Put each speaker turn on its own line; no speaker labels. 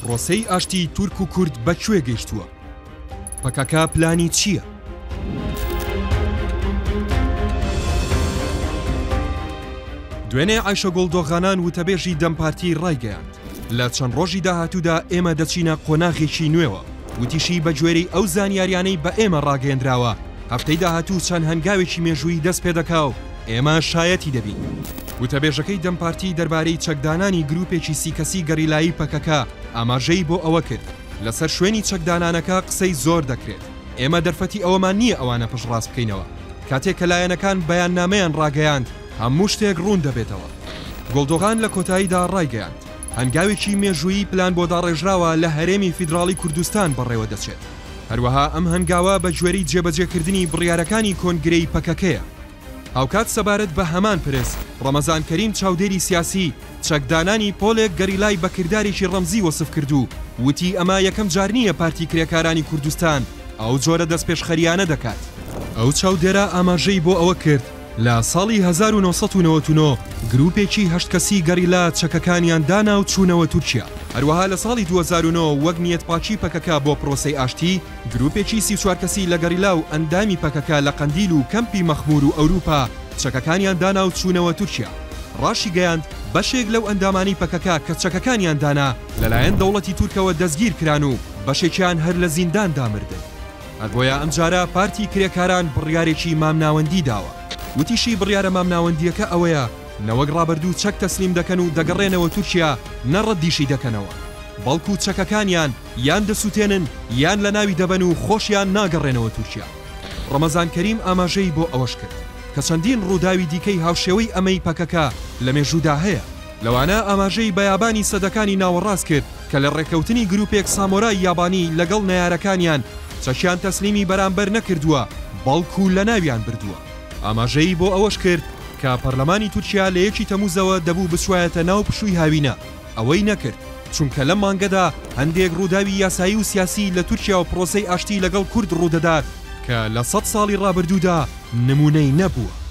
پرۆسەی ئاشتی تورک و کورد بەکوێ گەیشتووە؟ پەکەکە پلانی چییە؟ دوێنێ عایشە گوڵدۆغانان وتەبێژی دەمپارتی ڕایگەیاند لە چەند ڕۆژی داهاتوودا ئێمە دەچینە قۆناغێکی نوێوە. وتیشی بە گوێرەی ئەو زانیاریانەی بە ئێمە ڕاگەیەندراوە هەفتەی داهاتوو چەند هەنگاوێکی مێژووی دەست پێ دەکا و ئێمە شایەتی دەبین. وتەبێژەکەی دەمپارتی دەربارەی چەکدانانی گروپێکی سیکەسی گەریلایی پەکەکە ئاماژەی بۆ ئەوە کرد لەسەر شوێنی چەکدانانەکە قسەی زۆر دەکرێت. ئێمە دەرفەتی ئەوەمان نییە ئەوانە پشڕاست بکەینەوە. کاتێک کە لایەنەکان بەیاننامەیان ڕاگەیاند هەموو شتێک ڕوون دەبێتەوە. گوڵدۆغان لە کۆتاییدا ڕایگەیاند هەنگاوێکی مێژوویی پلان بۆ داڕێژراوە لە هەرێمی فیدراڵی کوردستان بەڕێوە دەچێت. هەروەها ئەم هەنگاوە بە گوێرەی جێبەجێکردنی بڕیارەکانی کۆنگرەی پەکەکەیە. هاوکات سەبارەت بە هەمان پرس ڕەمەزان کەریم چاودێری سیاسی چەکدانانی پۆلێک گەریلای بە کردارێکی ڕەمزی وەسف کردو وتی ئەمە یەکەم جار نییە پارتی کرێکارانی کوردستان ئەو جۆرە دەستپێشخەریانە دەکات. ئەو چاودێرە ئاماژەی بۆ ئەوە کرد لە ساڵی 1999 گروپێکی 8 کەسی گەریلا چەکەکانیان دانا و چوونەوە تورکیا. هەروەها لە ساڵی 2009 وەک نیەتپاچی پەکەکە بۆ پرۆسەی ئاشتی گروپێکی 34 کەسی لە گەریلا و ئەندامی پەکەکە لە قەندیل و کەمپی مەخمور و ئەوروپا چەکەکانیان دانا و چوونەوە تورکیا. ڕاشی گەیاند بەشێک لەو ئەندامانی پەکەکە کە چەکەکانیان دانا لەلایەن دەوڵەتی تورکەوە دەستگیر کران و بەشێکیان هەر لە زینداندا مردن. هەربۆیە ئەمجارە پارتی کرێکاران بڕیارێکی مامناوەندی داوە. وتیشی بڕیارە مامناوەندیەکە ئەوەیە نەوەک ڕابردوو چەک تەسلیم دەکەن و دەگەڕێنەوە تورکیا نەڕەدیشی دەکەنەوە، بەڵکو چەکەکانیان یان دەسووتێنن یان لە ناوی دەبەن و خۆشیان ناگەڕێنەوە تورکیا. ڕەمەزان کەریم ئاماژەی بۆ ئەوەش کرد کە چەندین ڕووداوی دیکەی هاوشێوەی ئەمەی پەکەکە لە مێژوودا هەیە. لەوانە ئاماژەی بەیابانی سەدەکانی ناوەڕاست کرد کە لە ڕێکەوتنی گروپێک سامۆرای یابانی لەگەڵ نەیارەکانیان چەکیان تەسلیمی بەرامبەر نەکردووە بەڵکو لە ناویان بردووە. ئاماژەی بۆ ئەوەش کرد کە پەرلەمانی تورکیا لە 1 تەمووزەوە دەبوو بچوایەتە ناو پشووی هاوینە. ئەوەی نەکرد چونکە لەم مانگەدا هەندێک ڕووداوی یاسایی و سیاسی لە تورکیا و پرۆسەی ئاشتی لەگەڵ کورد ڕوودەدات کە لە 100 ساڵی ڕابردوودا نمونەی نەبووە.